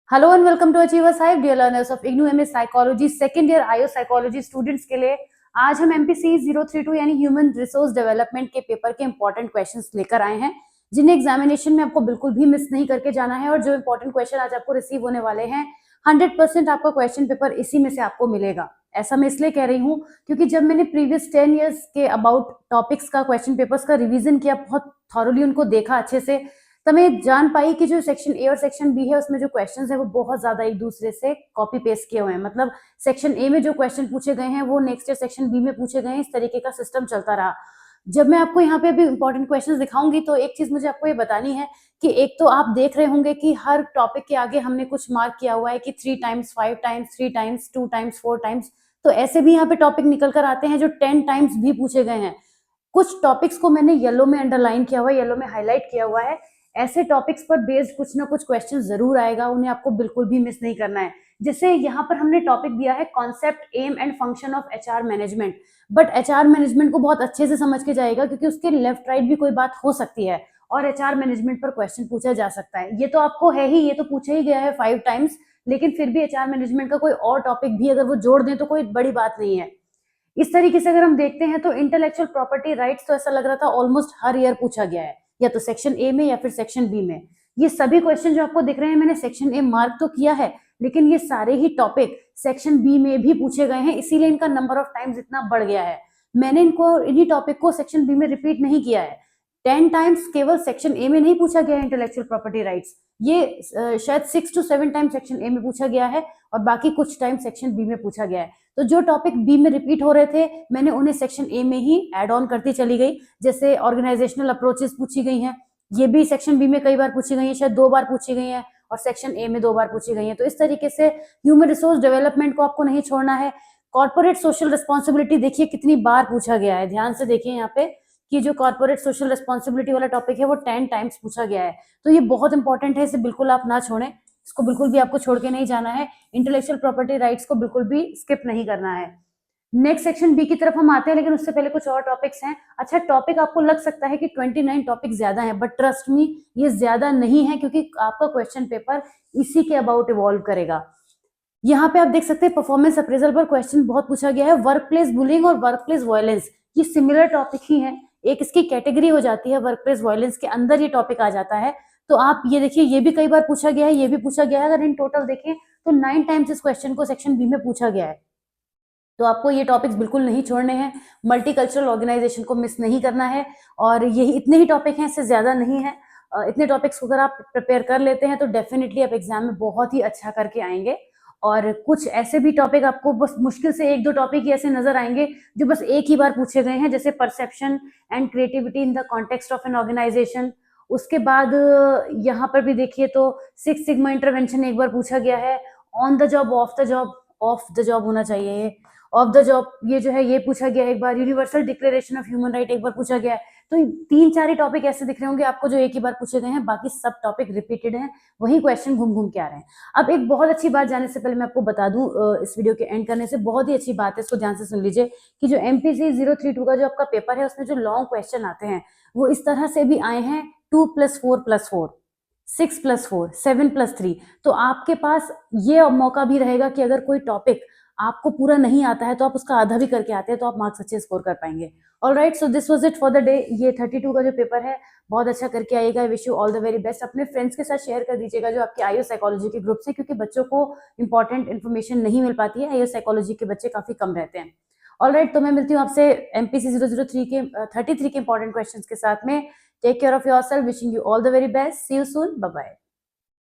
Hello and welcome to Achievers Hive dear learners of IGNOU MS psychology second year IO psychology students के लिए आज हम MPC 032 यानी human resource development के paper के इंपॉर्टेंट क्वेश्चंस लेकर आए हैं, जिन्हें एग्जामिनेशन में आपको बिल्कुल भी मिस नहीं करके जाना है। और जो इंपॉर्टेंट क्वेश्चन आज आपको रिसीव होने वाले हैं 100% आपका क्वेश्चन पेपर इसी में से आपको मिलेगा। ऐसा मैं इसलिए कह रही हूँ क्योंकि जब मैंने प्रीवियस 10 ईयर्स के अबाउट टॉपिक्स का क्वेश्चन पेपर्स का रिवीजन किया, बहुत थॉरली उनको देखा अच्छे से, तो मैं जान पाई कि जो सेक्शन ए और सेक्शन बी है उसमें जो क्वेश्चंस है वो बहुत ज्यादा एक दूसरे से कॉपी पेस्ट किए हुए हैं। मतलब सेक्शन ए में जो क्वेश्चन पूछे गए हैं वो नेक्स्ट ईयर सेक्शन बी में पूछे गए हैं, इस तरीके का सिस्टम चलता रहा। जब मैं आपको यहाँ पे अभी इंपॉर्टेंट क्वेश्चंस दिखाऊंगी तो एक चीज मुझे आपको ये बतानी है कि एक तो आप देख रहे होंगे कि हर टॉपिक के आगे हमने कुछ मार्क किया हुआ है कि 3 times 5 times 3 times 2 times 4 times. तो ऐसे भी यहाँ पे टॉपिक निकल कर आते हैं जो 10 टाइम्स भी पूछे गए हैं। कुछ टॉपिक्स को मैंने येलो में अंडरलाइन किया हुआ है, येलो में हाईलाइट किया हुआ है। ऐसे टॉपिक्स पर बेस्ड कुछ ना कुछ क्वेश्चन जरूर आएगा, उन्हें आपको बिल्कुल भी मिस नहीं करना है। जैसे यहाँ पर हमने टॉपिक दिया है concept aim and function of HR management, but HR management को बहुत अच्छे से समझ के जाएगा क्योंकि उसके लेफ्ट राइट भी कोई बात हो सकती है और एचआर मैनेजमेंट पर क्वेश्चन पूछा जा सकता है। ये तो आपको है ही, ये तो पूछा ही गया है 5 टाइम्स, लेकिन फिर भी एचआर मैनेजमेंट का कोई और टॉपिक भी अगर वो जोड़ दें तो कोई बड़ी बात नहीं है। इस तरीके से अगर हम देखते हैं तो इंटेलेक्चुअल प्रॉपर्टी राइट्स तो ऐसा लग रहा था ऑलमोस्ट हर ईयर पूछा गया है, या तो सेक्शन ए में या फिर सेक्शन बी में। ये सभी क्वेश्चन जो आपको दिख रहे हैं मैंने सेक्शन ए मार्क तो किया है, लेकिन ये सारे ही टॉपिक सेक्शन बी में भी पूछे गए हैं, इसीलिए इनका नंबर ऑफ टाइम्स इतना बढ़ गया है। मैंने इनको इन्हीं टॉपिक को सेक्शन बी में रिपीट नहीं किया है। 10 टाइम्स केवल सेक्शन ए में नहीं पूछा गया है इंटेलेक्चुअल प्रॉपर्टी राइट्स, ये शायद 6 to 7 टाइम सेक्शन ए में पूछा गया है और बाकी कुछ टाइम सेक्शन बी में पूछा गया है। तो जो टॉपिक बी में रिपीट हो रहे थे मैंने उन्हें सेक्शन ए में ही ऐड ऑन करती चली गई। जैसे ऑर्गेनाइजेशनल अप्रोचेस पूछी गई हैं, ये भी सेक्शन बी में कई बार पूछी गई है, शायद 2 बार पूछी गई है, और सेक्शन ए में 2 बार पूछी गई है। तो इस तरीके से ह्यूमन रिसोर्स डेवलपमेंट को आपको नहीं छोड़ना है। कॉर्पोरेट सोशल रिस्पॉन्सिबिलिटी देखिए कितनी बार पूछा गया है, ध्यान से देखिए यहाँ पे कि जो कॉर्पोरेट सोशल रिस्पॉन्सिबिलिटी वाला टॉपिक है वो 10 टाइम्स पूछा गया है। तो ये बहुत इंपॉर्टेंट है, इसे बिल्कुल आप ना छोड़ें, इसको बिल्कुल भी आपको छोड़ के नहीं जाना है। इंटेलेक्चुअल प्रॉपर्टी राइट्स को बिल्कुल भी स्किप नहीं करना है। नेक्स्ट सेक्शन बी की तरफ हम आते हैं, लेकिन उससे पहले कुछ और टॉपिक्स हैं। अच्छा, टॉपिक आपको लग सकता है कि 29 टॉपिक ज्यादा है, बट ट्रस्ट मी ये ज्यादा नहीं है क्योंकि आपका क्वेश्चन पेपर इसी के अबाउट इवॉल्व करेगा। यहाँ पे आप देख सकते हैं परफॉर्मेंस अप्रेजल पर क्वेश्चन बहुत पूछा गया है। वर्क प्लेस बुलिंग और वर्क प्लेस वायलेंस ये सिमिलर टॉपिक ही है, एक इसकी कैटेगरी हो जाती है, वर्क प्लेस वायलेंस के अंदर ये टॉपिक आ जाता है। तो आप ये देखिए, ये भी कई बार पूछा गया है, ये भी पूछा गया है। अगर इन टोटल देखें तो 9 टाइम्स इस क्वेश्चन को सेक्शन बी में पूछा गया है। तो आपको ये टॉपिक्स बिल्कुल नहीं छोड़ने हैं, मल्टीकल्चरल ऑर्गेनाइजेशन को मिस नहीं करना है, और यही इतने ही टॉपिक हैं, इससे ज्यादा नहीं है। इतने टॉपिक्स को अगर आप प्रिपेयर कर लेते हैं तो डेफिनेटली आप एग्जाम में बहुत ही अच्छा करके आएंगे। और कुछ ऐसे भी टॉपिक आपको बस मुश्किल से 1-2 टॉपिक ही ऐसे नजर आएंगे जो बस एक ही बार पूछे गए हैं, जैसे perception and creativity in the context of an organisation. उसके बाद यहाँ पर भी देखिए तो 6 सिग्मा इंटरवेंशन एक बार पूछा गया है। On the job of the job होना चाहिए ये, ऑफ द जॉब ये जो है ये पूछा गया एक बार। Universal declaration of human right एक बार पूछा गया है। तो 3-4 ही टॉपिक ऐसे दिख रहे होंगे आपको जो एक ही बार पूछे गए हैं, बाकी सब टॉपिक रिपीटेड हैं, वही क्वेश्चन घूम घूम के आ रहे हैं। अब एक बहुत अच्छी बात जाने से पहले मैं आपको बता दूं, इस वीडियो के एंड करने से बहुत ही अच्छी बात है, इसको ध्यान से सुन लीजिए कि जो एमपीसी 032 का जो आपका पेपर है उसमें जो लॉन्ग क्वेश्चन आते हैं वो इस तरह से भी आए हैं 2+4+4, 6+4, 7+3। तो आपके पास ये मौका भी रहेगा कि अगर कोई टॉपिक आपको पूरा नहीं आता है तो आप उसका आधा भी करके आते हैं तो आप मार्क्स अच्छे स्कोर कर पाएंगे। Alright, so this was it for the day. ये 32 का जो पेपर है बहुत अच्छा करके आएगा। I wish you all the very best. अपने फ्रेंड्स के साथ शेयर कर दीजिएगा जो आपके आईओ साइकोलॉजी के ग्रुप से, क्योंकि बच्चों को इंपॉर्टेंट इन्फॉर्मेशन नहीं मिल पाती है, आईओ साइकोलॉजी के बच्चे काफी कम रहते हैं। ऑलराइट, तो मैं मिलती हूँ आपसे एमपीसी 003 के 33 के इंपॉर्टेंट क्वेश्चन के साथ में। Take care of yourself, wishing you all the very best, see you soon, bye bye.